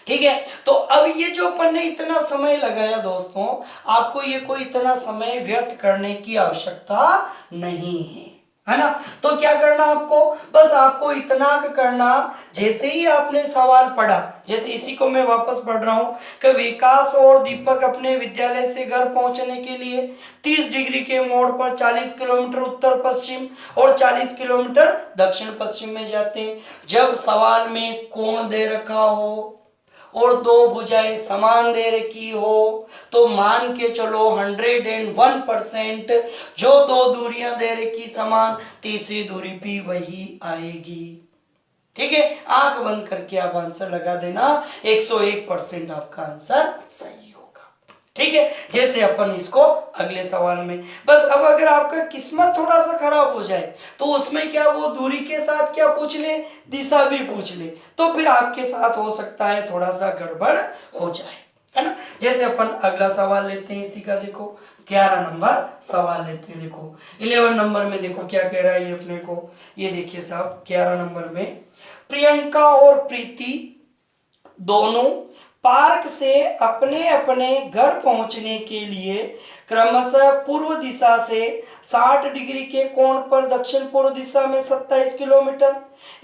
ठीक है, तो अब ये जो अपन ने इतना समय लगाया दोस्तों, आपको ये कोई इतना समय व्यर्थ करने की आवश्यकता नहीं है ना। तो क्या करना आपको, बस आपको इतना करना, जैसे ही आपने सवाल पढ़ा, जैसे इसी को मैं वापस पढ़ रहा हूं कि विकास और दीपक अपने विद्यालय से घर पहुंचने के लिए 30 डिग्री के मोड़ पर 40 किलोमीटर उत्तर पश्चिम और 40 किलोमीटर दक्षिण पश्चिम में जाते हैं। जब सवाल में कोण दे रखा हो और दो भुजाएं समान दे रखी हो, तो मान के चलो 101% जो दो दूरियां दे रखी समान, तीसरी दूरी भी वही आएगी। ठीक है, आंख बंद करके आप आंसर लगा देना, 101% आपका आंसर सही होगा। ठीक है, जैसे अपन इसको अगले सवाल में, बस अब अगर आपका किस्मत थोड़ा सा खराब हो जाए तो उसमें क्या वो दूरी के साथ क्या पूछ ले, दिशा भी पूछ ले, तो फिर आपके साथ हो सकता है थोड़ा सा गड़बड़ हो जाए, है ना। जैसे अपन अगला सवाल लेते हैं इसी का, देखो 11 नंबर सवाल लेते हैं। देखो 11 नंबर में देखो क्या कह रहा है ये अपने को, ये देखिए साहब 11 नंबर में, प्रियंका और प्रीति दोनों पार्क से अपने अपने घर पहुंचने के लिए क्रमशः पूर्व दिशा से 60 डिग्री के कोण पर दक्षिण पूर्व दिशा में 27 किलोमीटर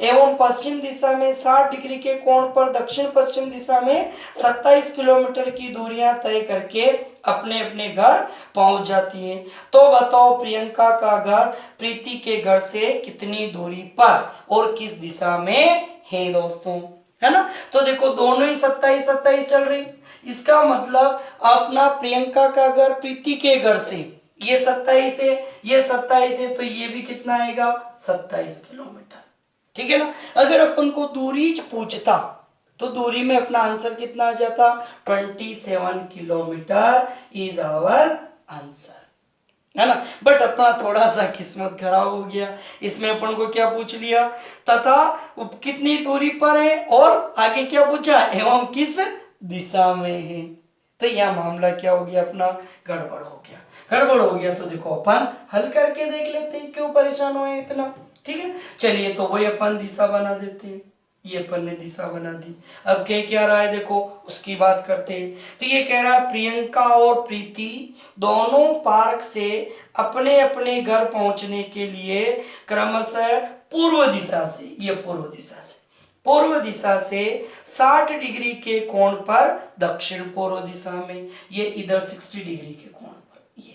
एवं पश्चिम दिशा में 60 डिग्री के कोण पर दक्षिण पश्चिम दिशा में 27 किलोमीटर की दूरियां तय करके अपने अपने घर पहुंच जाती हैं। तो बताओ प्रियंका का घर प्रीति के घर से कितनी दूरी पर और किस दिशा में है दोस्तों, है ना। तो देखो दोनों ही 27 27 चल रही, इसका मतलब अपना प्रियंका का घर प्रीति के घर से ये 27 है, ये 27 है, तो ये भी कितना आएगा 27 किलोमीटर। ठीक है ना। अगर अपन को दूरी पूछता तो दूरी में अपना आंसर कितना आ जाता, 27 किलोमीटर इज आवर आंसर, है ना। बट अपना थोड़ा सा किस्मत खराब हो गया, इसमें अपन को क्या पूछ लिया, तथा कितनी दूरी पर है और आगे क्या पूछा, एवं किस दिशा में है। तो यह मामला क्या हो गया, अपना गड़बड़ हो गया। गड़बड़ हो गया तो देखो अपन हल करके देख लेते हैं, क्यों परेशान हुए इतना। ठीक है, चलिए तो वही अपन दिशा बना देते हैं, ये अपन ने दिशा बना दी। अब क्या रहा है देखो उसकी बात करते हैं। तो ये कह रहा है प्रियंका और प्रीति दोनों पार्क से अपने अपने घर पहुंचने के लिए क्रमशः पूर्व दिशा से, ये पूर्व दिशा से 60 डिग्री के कोण पर दक्षिण पूर्व दिशा में, ये इधर 60 डिग्री के कोण पर ये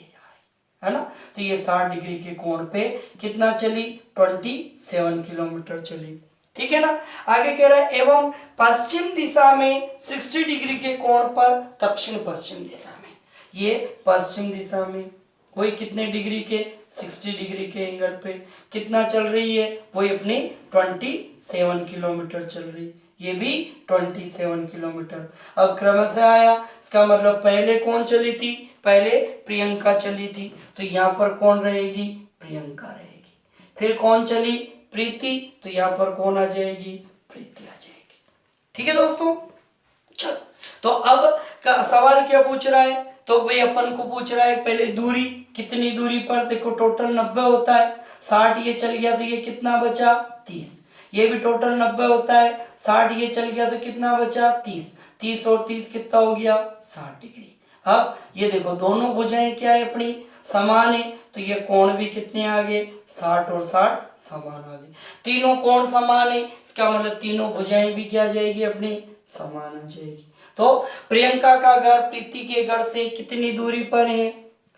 है ना। तो ये 60 डिग्री के कोण पे कितना चली, 27 किलोमीटर चली। ठीक है ना। आगे कह रहा है एवं पश्चिम दिशा में 60 डिग्री के कोण पर दक्षिण पश्चिम दिशा में, ये पश्चिम दिशा में वही कितने डिग्री के 60 डिग्री के एंगल पे कितना चल रही है, वही अपनी 27 किलोमीटर चल रही, ये भी 27 किलोमीटर। अब क्रमशः आया, इसका मतलब पहले कौन चली थी, पहले प्रियंका चली थी, तो यहाँ पर कौन रहेगी, प्रियंका रहेगी। फिर कौन चली, प्रीति, तो यहाँ पर कौन आ जाएगी, प्रीति आ जाएगी। ठीक है दोस्तों, चलो तो अब का सवाल क्या पूछ रहा है, तो भाई अपन को पूछ रहा है पहले दूरी, कितनी दूरी पर, देखो टोटल 90 होता है, 60 ये चल गया तो ये कितना बचा 30, ये भी टोटल 90 होता है, 60 ये चल गया तो कितना बचा 30, 30 और 30 कितना हो गया 60 डिग्री। अब ये देखो दोनों भुजाएं क्या है अपनी समान है, तो ये कोण भी कितने आ गए 60 और 60 समान आ गए। तीनों कोण समान है, इसका मतलब तीनों भुजाएं भी क्या जाएगी अपनी समान आ जाएगी। तो प्रियंका का घर प्रीति के घर से कितनी दूरी पर है,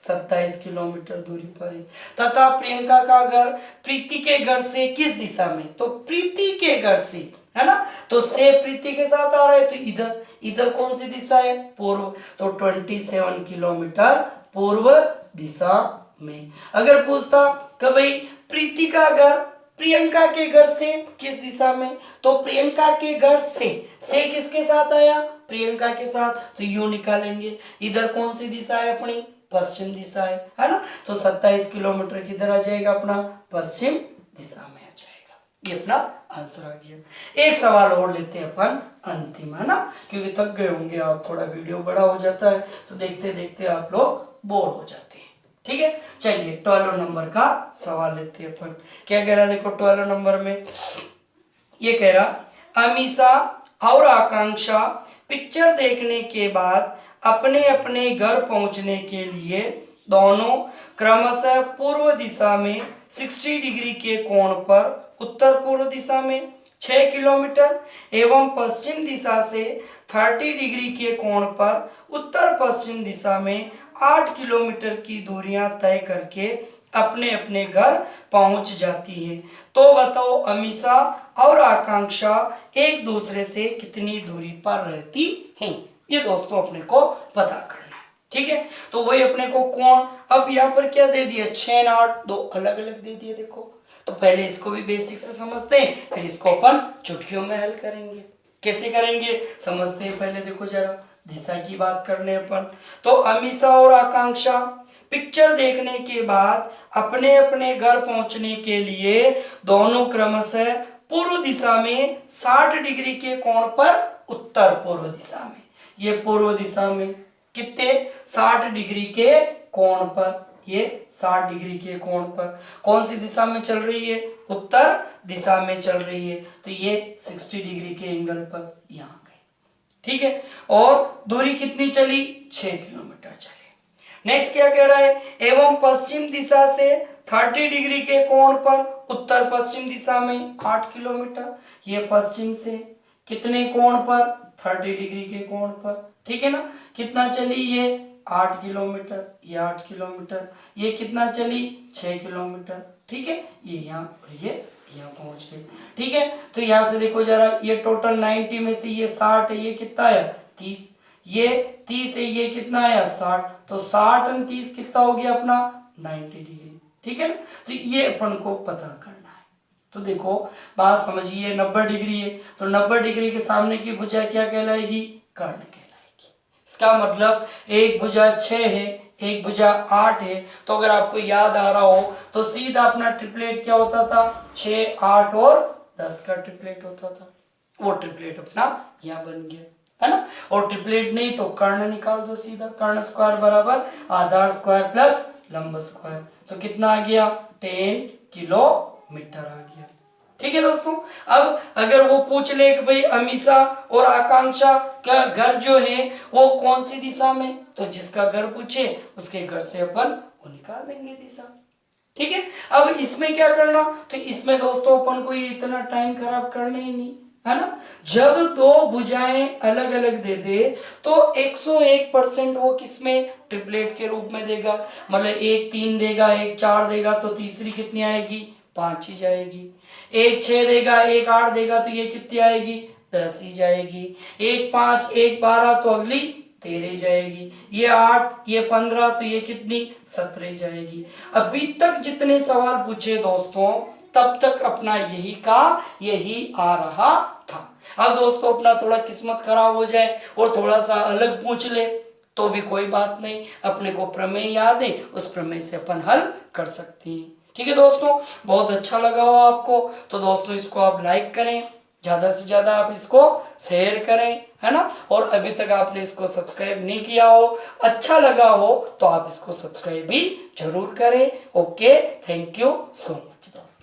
27 किलोमीटर दूरी पर है। तथा प्रियंका का घर प्रीति के घर से किस दिशा में, तो प्रीति के घर से, है ना, तो से प्रीति के साथ आ रहा है, तो इधर, इधर कौन सी दिशा है, पूर्व, तो 27 किलोमीटर पूर्व दिशा में। अगर पूछता कि भाई प्रीति का घर प्रियंका के घर से किस दिशा में, तो प्रियंका के घर से किसके साथ आया, प्रियंका के साथ, तो यू निकालेंगे, इधर कौन सी दिशा है अपनी, पश्चिम दिशा है ना, तो 27 किलोमीटर किधर आ जाएगा अपना, पश्चिम दिशा में आ जाएगा। ये अपना आंसर आ गया। एक सवाल और लेते हैं अपन अंतिम, है ना, क्योंकि थक गए होंगे आप, थोड़ा वीडियो बड़ा हो जाता है तो देखते देखते आप लोग बोर हो जाते हैं। ठीक है, चलिए 12 नंबर का सवाल लेते हैं अपन। क्या कह रहा है, देखो 12 नंबर में ये कह रहा, अमीषा और आकांक्षा पिक्चर देखने के बाद अपने अपने घर पहुंचने के लिए दोनों क्रमशः पूर्व दिशा में 60 डिग्री के कोण पर उत्तर पूर्व दिशा में 6 किलोमीटर एवं पश्चिम दिशा से 30 डिग्री के कोण पर उत्तर पश्चिम दिशा में 8 किलोमीटर की दूरियां तय करके अपने अपने घर पहुंच जाती है। तो बताओ अमीषा और आकांक्षा एक दूसरे से कितनी दूरी पर रहती हैं। ये दोस्तों अपने को पता करना है। ठीक है, तो वही अपने को कोण, अब यहाँ पर क्या दे दिया, 6 और 8 दो अलग अलग दे दिए। देखो, तो पहले इसको भी बेसिक से समझते हैं, फिर इसको अपन चुटकियों में हल करेंगे। कैसे करेंगे समझते हैं। पहले देखो जरा दिशा की बात करने अपन, तो अमीषा और आकांक्षा पिक्चर देखने के बाद अपने अपने घर पहुंचने के लिए दोनों क्रमशः पूर्व दिशा में 60 डिग्री के कोण पर उत्तर पूर्व दिशा में, ये पूर्व दिशा में कितने 60 डिग्री के कोण पर, ये 60 डिग्री के कोण पर कौन सी दिशा में चल रही है, उत्तर दिशा में चल रही है, तो ये 60 डिग्री के एंगल पर यहाँ गए। ठीक है, और दूरी कितनी चली, 6 किलोमीटर चली। नेक्स्ट क्या कह रहा है, एवं पश्चिम दिशा से 30 डिग्री के कोण पर उत्तर पश्चिम दिशा में 8 किलोमीटर, ये पश्चिम से कितने कोण पर, 30 डिग्री के कोण पर। ठीक है ना, कितना चली, ये 8 किलोमीटर, ये 8 किलोमीटर, ये कितना चली, 6 किलोमीटर। ठीक है, ये यहाँ और ये यहाँ पहुंच गए। ठीक है, तो यहाँ से देखो जरा, ये टोटल 90 में से ये 60 है, ये कितना आया 30, ये 30 है, ये कितना आया 60, तो 60 और 30 कितना हो गया अपना 90 डिग्री। ठीक है ना, तो ये अपन को पता करना है। तो देखो बात समझिए, 90 डिग्री है, तो 90 डिग्री के सामने की भुजा क्या कहलाएगी, कर्ण कहलाएगी। इसका मतलब एक भुजा 6 है, एक भुजा 8 है, तो अगर आपको याद आ रहा हो तो सीधा अपना ट्रिपलेट क्या होता था, 6, 8 और 10 का ट्रिपलेट होता था। वो ट्रिपलेट अपना यहाँ बन गया, है ना। और ट्रिपलेट नहीं तो कर्ण निकाल दो सीधा, कर्ण स्क्वायर बराबर आधार स्क्वायर प्लस लंब स्क्वायर, तो कितना आ गया 10 किलोमीटर आ गया। ठीक है दोस्तों, अब अगर वो पूछ ले कि भाई अमीषा और आकांक्षा का घर जो है वो कौन सी दिशा में, तो जिसका घर पूछे उसके घर से अपन वो निकाल देंगे दिशा। ठीक है, अब इसमें क्या करना, तो इसमें दोस्तों अपन को ये इतना टाइम खराब करना ही नहीं, है ना। जब दो भुजाएं अलग अलग दे दे तो 101% वो किसमें, ट्रिपलेट के रूप में देगा। मतलब एक 3 देगा, एक 4 देगा, तो तीसरी कितनी आएगी, 5 ही जाएगी। एक 6 देगा, एक 8 देगा, तो ये कितनी आएगी, 10 ही जाएगी। एक 5, एक 12, तो अगली 13 जाएगी। ये 8, ये 15, तो ये कितनी 17 जाएगी। अभी तक जितने सवाल पूछे दोस्तों तब तक अपना यही का यही आ रहा था। अब दोस्तों अपना थोड़ा किस्मत खराब हो जाए और थोड़ा सा अलग पूछ ले तो भी कोई बात नहीं, अपने को प्रमेय याद है, उस प्रमेय से अपन हल कर सकते हैं। ठीक है दोस्तों, बहुत अच्छा लगा हो आपको तो दोस्तों इसको आप लाइक करें, ज़्यादा से ज़्यादा आप इसको शेयर करें, है ना। और अभी तक आपने इसको सब्सक्राइब नहीं किया हो, अच्छा लगा हो तो आप इसको सब्सक्राइब भी जरूर करें। Okay, thank you so much दोस्तों।